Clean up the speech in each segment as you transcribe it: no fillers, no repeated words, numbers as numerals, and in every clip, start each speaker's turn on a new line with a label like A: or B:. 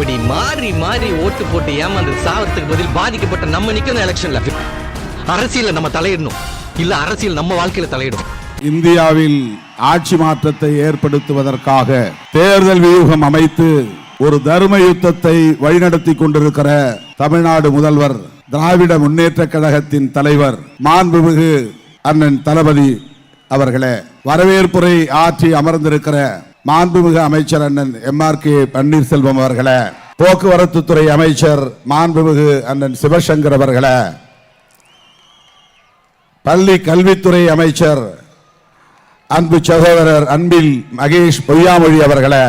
A: இப்படி மாறி மாறி ஓட்டு போட்டு ஏமாந்து சாவறதுக்கு பதில் பாதிக்கப்பட்ட நம்ம நிக்கணும் எலெக்ஷன்ல. அரசியல நம்ம தலையிடணும், இல்ல அரசியல் நம்ம வாழ்க்கையில தலையிடும்.
B: இந்தியாவில் ஆட்சி மாற்றத்தை ஏற்படுத்துவதற்காக தேர்தல் வியூகம் அமைத்து ஒரு தர்ம யுத்தத்தை வழிநடத்தி கொண்டிருக்கிற தமிழ்நாடு முதல்வர், திராவிட முன்னேற்ற கழகத்தின் தலைவர் மாண்புமிகு அண்ணன் தளபதி அவர்களே, வரவேற்புரை ஆற்றி அமர்ந்திருக்கிற மாண்புமிகு அமைச்சர் அண்ணன் MRK பன்னீர்செல்வம் அவர்களே, போக்குவரத்து துறை அமைச்சர் மாண்புமிகு அண்ணன் சிவசங்கர் அவர்களே, பள்ளி கல்வித்துறை அமைச்சர் அன்பு சகோதரர் அன்பில் மகேஷ் பொய்யாமொழி அவர்களே,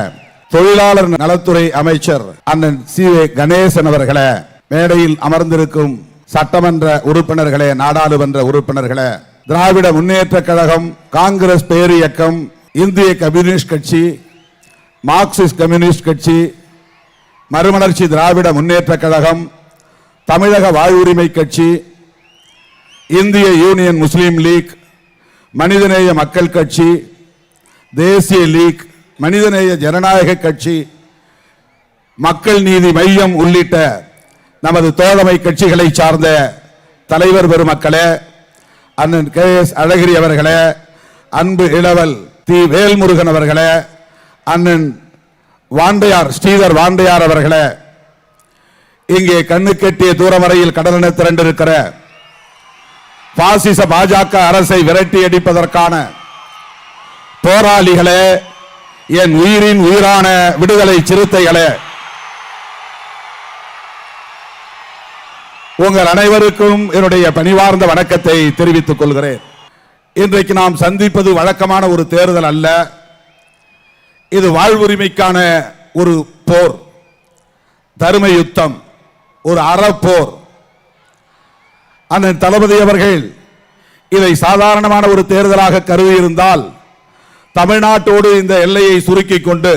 B: தொழிலாளர் நலத்துறை அமைச்சர் அண்ணன் CA கணேசன் அவர்களே, மேடையில் அமர்ந்திருக்கும் சட்டமன்ற உறுப்பினர்களே, நாடாளுமன்ற உறுப்பினர்களே, திராவிட முன்னேற்ற கழகம், காங்கிரஸ் பேரியக்கம், இந்திய கம்யூனிஸ்ட் கட்சி, மார்க்சிஸ்ட் கம்யூனிஸ்ட் கட்சி, மறுமலர்ச்சி திராவிட முன்னேற்ற கழகம், தமிழக வாழ்வுரிமை கட்சி, இந்திய யூனியன் முஸ்லீம் லீக், மனிதநேய மக்கள் கட்சி, தேசிய லீக், மனிதநேய ஜனநாயக கட்சி, மக்கள் நீதி மையம் உள்ளிட்ட நமது தோழமை கட்சிகளை சார்ந்த தலைவர் பெருமக்களே, அண்ணன் KS அழகிரி அவர்களே, அன்பு இளவல் தி வேல்முருகன் அவர்களே, அண்ணன் வாண்டையார் ஸ்ரீதர் வாண்டையார் அவர்களே, இங்கே கண்ணுக்கெட்டிய தூரம் வரையில் கடலென திரண்டிருக்கிற பாசிச பாஜக அரசை விரட்டி அடிப்பதற்கான போராளிகளே, என் உயிரின் உயிரான விடுதலை சிறுத்தைகளே, உங்கள் அனைவருக்கும் என்னுடைய பணிவார்ந்த வணக்கத்தை தெரிவித்துக் கொள்கிறேன். இன்றைக்கு நாம் சந்திப்பது வழக்கமான ஒரு தேர்தல் அல்ல. இது வாழ்வுரிமைக்கான ஒரு போர், தர்ம யுத்தம், ஒரு அறப்போர். அண்ணன் தளபதி அவர்கள் இதை சாதாரணமான ஒரு தேர்தலாக கருதியிருந்தால், தமிழ்நாட்டோடு இந்த எல்லையை சுருக்கிக் கொண்டு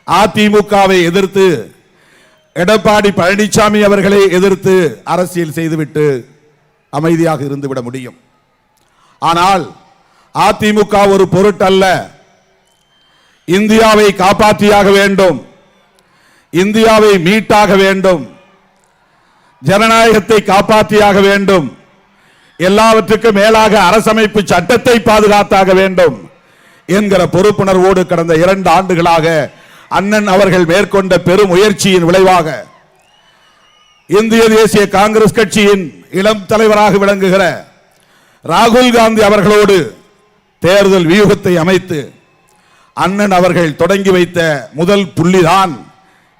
B: அதிமுகவை எதிர்த்து, எடப்பாடி பழனிசாமி அவர்களை எதிர்த்து அரசியல் செய்துவிட்டு அமைதியாக இருந்துவிட முடியும். ஆனால் அதிமுக ஒரு பொருட்டல்ல. இந்தியாவை காப்பாற்றியாக வேண்டும், இந்தியாவை மீட்டாக வேண்டும், ஜனநாயகத்தை காப்பாற்றியாக வேண்டும், எல்லாவற்றுக்கும் மேலாக அரசமைப்பு சட்டத்தை பாதுகாத்தாக வேண்டும் என்கிற பொறுப்புணர்வோடு கடந்த 2 ஆண்டுகளாக அண்ணன் அவர்கள் மேற்கொண்ட பெரும் முயற்சியின் விளைவாக இந்திய தேசிய காங்கிரஸ் கட்சியின் இளம் தலைவராக விளங்குகிற ராகுல் காந்தி அவர்களோடு தேர்தல் வியூகத்தை அமைத்து அண்ணன் அவர்கள் தொடங்கி வைத்த முதல் புள்ளிதான்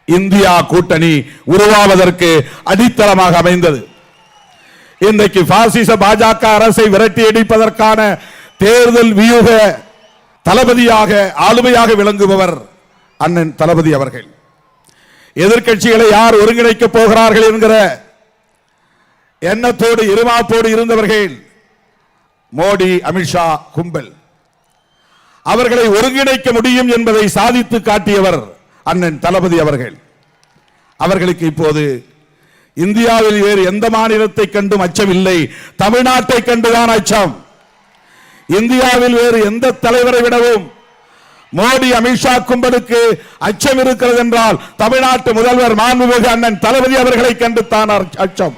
B: இந்தியா கூட்டணி உருவாவதற்கு அடித்தளமாக அமைந்தது. இன்றைக்கு பாசிச பாஜக அரசை விரட்டி அடிப்பதற்கான தேர்தல் வியூக தளபதியாக, ஆளுமையாக விளங்குபவர் அண்ணன் தளபதி அவர்கள். எதிர்க்கட்சிகளை யார் ஒருங்கிணைக்க போகிறார்கள் என்கிற எண்ணத்தோடு இருமாப்போடு இருந்தவர்கள் மோடி, அமித்ஷா கும்பல். அவர்களை ஒருங்கிணைக்க முடியும் என்பதை சாதித்து காட்டியவர் அண்ணன் தளபதி அவர்கள். அவர்களுக்கு இப்போது இந்தியாவில் வேறு எந்த மாநிலத்தை கண்டும் அச்சம் இல்லை, தமிழ்நாட்டை கண்டுதான் அச்சம். இந்தியாவில் வேறு எந்த தலைவரை விடவும் மோடி, அமித்ஷா கும்பலுக்கு அச்சம் இருக்கிறது என்றால் தமிழ்நாட்டு முதல்வர் மாண்புமிகு அண்ணன் தளபதி அவர்களை கண்டு தான் அச்சம்.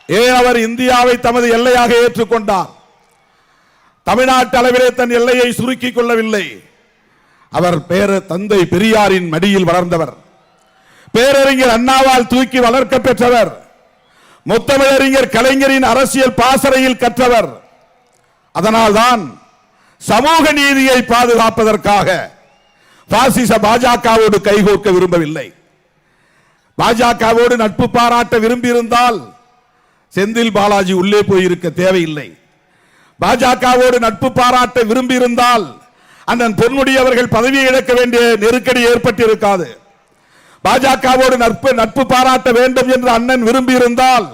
B: ஏன் அவர் இந்தியாவை தமது எல்லையாக ஏற்றுக்கொண்டார்? தமிழ்நாட்டு அளவிலே தன் எல்லையை சுருக்கிக் கொள்ளவில்லை. அவர் தந்தை பெரியாரின் மடியில் வளர்ந்தவர், பேரறிஞர் அண்ணாவால் தூக்கி வளர்க்க பெற்றவர், முத்தமிழறிஞர் கலைஞரின் அரசியல் பாசறையில் கற்றவர். அதனால்தான் சமூக நீதியை பாதுகாப்பதற்காக பாசிச பாஜகவோடு கைகோர்க்க விரும்பவில்லை. பாஜகவோடு நட்பு பாராட்ட விரும்பியிருந்தால் செந்தில் பாலாஜி உள்ளே போயிருக்க தேவையில்லை. பாஜகவோடு நட்பு பாராட்ட விரும்பியிருந்தால் அண்ணன் பொன்முடி அவர்கள் பதவியை இழக்க வேண்டிய நெருக்கடி ஏற்பட்டிருக்காது. பாஜகவோடு நட்பு பாராட்ட வேண்டும் என்று அண்ணன் விரும்பியிருந்தால்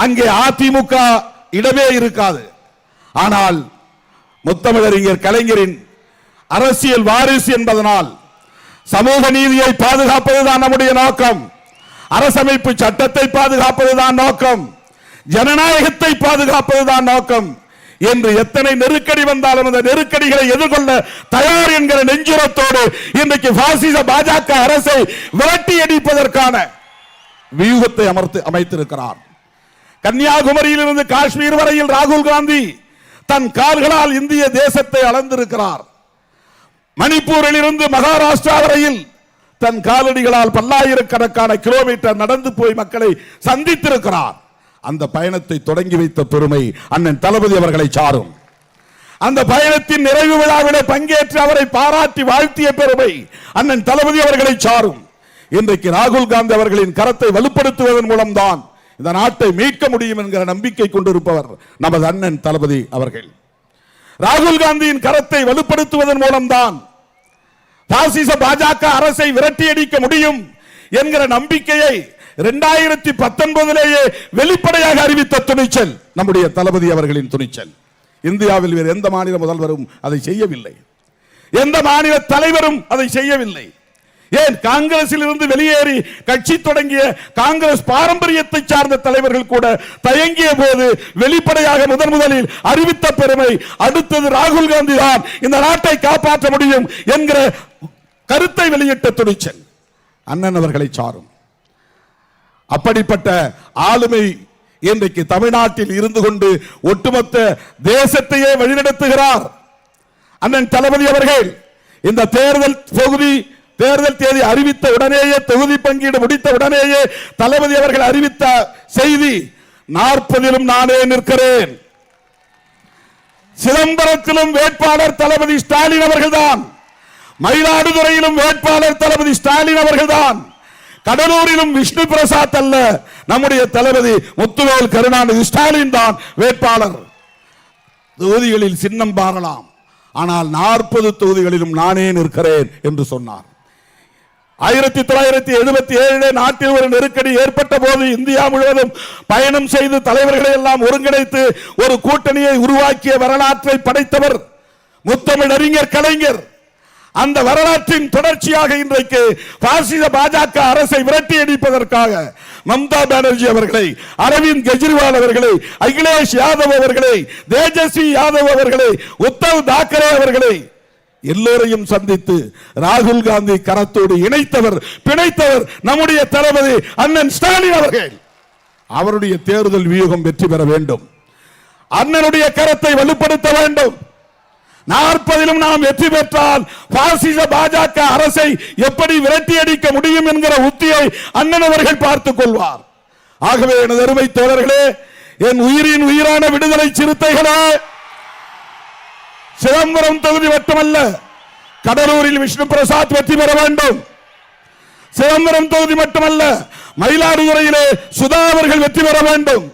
B: அங்கே அதிமுக இடமே இருக்காது. ஆனால் முத்தமிழறிஞர் கலைஞரின் அரசியல் வாரிசு என்பதனால் சமூக நீதியை பாதுகாப்பதுதான் நம்முடைய நோக்கம், அரசமைப்பு சட்டத்தை பாதுகாப்பதுதான் நோக்கம், ஜனநாயகத்தை பாதுகாப்பதுதான் நோக்கம். என்று எத்தனை நெருக்கடி வந்தாலும் அந்த நெருக்கடிகளை எதிர்கொள்ள தயார் என்கிற நெஞ்சுரத்தோடு இன்றைக்கு பாசிச பாஜக அரசை விரட்டி அடிப்பதற்கான வியூகத்தை அமைத்திருக்கிறார். கன்னியாகுமரியிலிருந்து காஷ்மீர் வரையில் ராகுல் காந்தி தன் கால்களால் இந்திய தேசத்தை அளந்திருக்கிறார். மணிப்பூரில் இருந்து மகாராஷ்டிரா வரையில் தன் காலடிகளால் பல்லாயிரக்கணக்கான கிலோமீட்டர் நடந்து போய் மக்களை சந்தித்திருக்கிறார். அந்த பயணத்தை தொடங்கி வைத்த பெருமை அண்ணன் தளபதி அவர்களை சாரும். அந்த பயணத்தின் நிறைவு விழாவிலே பங்கேற்று அவரை பாராட்டி வாழ்த்திய பெருமை அண்ணன் தளபதி அவர்களை சாரும். இன்றைக்கு ராகுல் காந்தி அவர்களின் கரத்தை வலுப்படுத்துவதன் மூலம்தான் இந்த நாட்டை மீட்க முடியும் என்கிற நம்பிக்கை கொண்டிருப்பவர் நமது அண்ணன் தளபதி அவர்கள். ராகுல் காந்தியின் கரத்தை வலுப்படுத்துவதன் மூலம்தான் பாசிச பாஜக அரசை விரட்டியடிக்க முடியும் என்கிற நம்பிக்கையை 2019 வெளிப்படையாக அறிவித்த துணிச்சல் நம்முடைய தளபதி அவர்களின் துணிச்சல். இந்தியாவில் வேறு எந்த மாநில முதல்வரும் அதை செய்யவில்லை, எந்த மாநில தலைவரும் அதை செய்யவில்லை. ஏன் காங்கிரஸில் இருந்து வெளியேறி கட்சி தொடங்கிய காங்கிரஸ் பாரம்பரியத்தை சார்ந்த தலைவர்கள் கூட தயங்கிய போது வெளிப்படையாக முதலில் அறிவித்த பெருமை அடுத்தது ராகுல் காந்தி தான் இந்த நாட்டை காப்பாற்ற முடியும் என்கிற கருத்தை வெளியிட்ட துணிச்சல் அண்ணன் அவர்களை சாரும். அப்படிப்பட்ட ஆளுமை இன்றைக்கு தமிழ்நாட்டில் இருந்து கொண்டு ஒட்டுமொத்த தேசத்தையே வழிநடத்துகிறார் அண்ணன் தளபதி அவர்கள். இந்த தேர்தல் தேதி அறிவித்த உடனேயே, தொகுதி பங்கீடு முடித்த உடனேயே தளபதி அவர்கள் அறிவித்த செய்தி 40 நானே நிற்கிறேன். சிதம்பரத்திலும் வேட்பாளர் தளபதி ஸ்டாலின் அவர்கள்தான், மயிலாடுதுறையிலும் வேட்பாளர் தளபதி ஸ்டாலின் அவர்கள்தான், கடலூரிலும் விஷ்ணு பிரசாத் அல்ல, நம்முடைய தளபதி முத்துவேல் கருணாநிதி ஸ்டாலின் தான் வேட்பாளர். தொகுதிகளில் சின்னம் மாறலாம், ஆனால் 40 தொகுதிகளிலும் நானே நிற்கிறேன் என்று சொன்னார். 1977 நாட்டில் ஒரு நெருக்கடி ஏற்பட்ட போது இந்தியா முழுவதும் பயணம் செய்து தலைவர்களை எல்லாம் ஒருங்கிணைத்து ஒரு கூட்டணியை உருவாக்கிய வரலாற்றை படைத்தவர் முத்தமிழ் அறிஞர் கலைஞர். அந்த வரலாற்றின் தொடர்ச்சியாக இன்றைக்கு பாசிச பாஜக அரசை விரட்டி அடிப்பதற்காக மம்தா பானர்ஜி அவர்களை, அரவிந்த் கெஜ்ரிவால் அவர்களை, அகிலேஷ் யாதவ் அவர்களை, தேஜஸ்வி யாதவ் அவர்களை, உத்தவ் தாக்கரே அவர்களை எல்லோரையும் சந்தித்து ராகுல் காந்தி கரத்தோடு இணைத்தவர், பிணைத்தவர் நம்முடைய தளபதி அண்ணன் ஸ்டாலின் அவர்கள். அவருடைய தேர்தல் வியூகம் வெற்றி பெற வேண்டும், அண்ணனுடைய கரத்தை வலுப்படுத்த வேண்டும். 40 நாம் வெற்றி பெற்றால் பாசிச பாஜக அரசை எப்படி விரட்டி அடிக்க முடியும் என்கிற உத்தியை அண்ணன் அவர்கள் பார்த்துக் கொள்வார். ஆகவே எனது அருமை தோழர்களே, என் உயிரின் உயிரான விடுதலை சிறுத்தைகளே, சிதம்பரம் தொகுதி மட்டுமல்ல, கடலூரில் விஷ்ணு பிரசாத் வெற்றி பெற வேண்டும். சிதம்பரம் தொகுதி மட்டுமல்ல, மயிலாடுதுறையிலே சுதா அவர்கள் வெற்றி பெற வேண்டும்.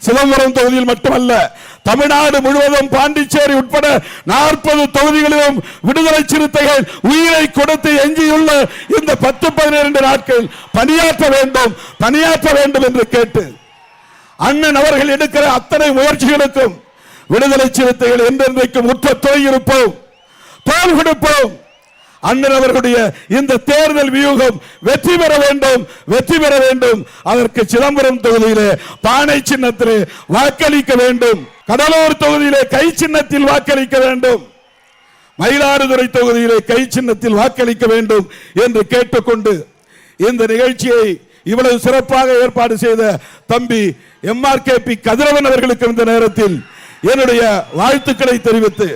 B: சிதம்பரம் தொகுதியில் மட்டுமல்ல, தமிழ்நாடு முழுவதும் பாண்டிச்சேரி உட்பட 40 தொகுதிகளிலும் விடுதலை சிறுத்தைகள் உயிரை கொடுத்து எஞ்சியுள்ள இந்த 10-12 நாட்கள் பணியாற்ற வேண்டும் என்று கேட்டு அண்ணன் அவர்கள் எடுக்கிற அத்தனை முயற்சிகளுக்கும் விடுதலை சிறுத்தைகள் என்றென்றைக்கும் உற்ற துணை இருப்போம், தோள் கொடுப்போம். அண்ணன் அவர்களுடைய இந்த தேர்தல் வியூகம் வெற்றி பெற வேண்டும். அதற்கு சிதம்பரம் தொகுதியிலே பானை சின்னத்திலே வாக்களிக்க வேண்டும், கடலூர் தொகுதியிலே கை சின்னத்தில் வாக்களிக்க வேண்டும், மயிலாடுதுறை தொகுதியிலே கை சின்னத்தில் வாக்களிக்க வேண்டும் என்று கேட்டுக்கொண்டு இந்த நிகழ்ச்சியை இவ்வளவு சிறப்பாக ஏற்பாடு செய்த தம்பி MRKP கதிரவன் அவர்களுக்கு இந்த நேரத்தில் என்னுடைய வாழ்த்துக்களை தெரிவித்து,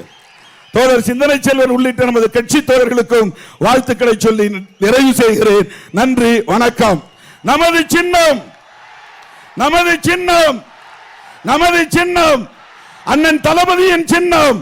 B: தோழர் சிந்தனை செல்வன் உள்ளிட்ட நமது கட்சி தோழர்களுக்கும் வாழ்த்துக்களை சொல்லி நிறைவு செய்கிறேன். நன்றி, வணக்கம். நமது சின்னம் அண்ணன் தளபதியின் சின்னம்.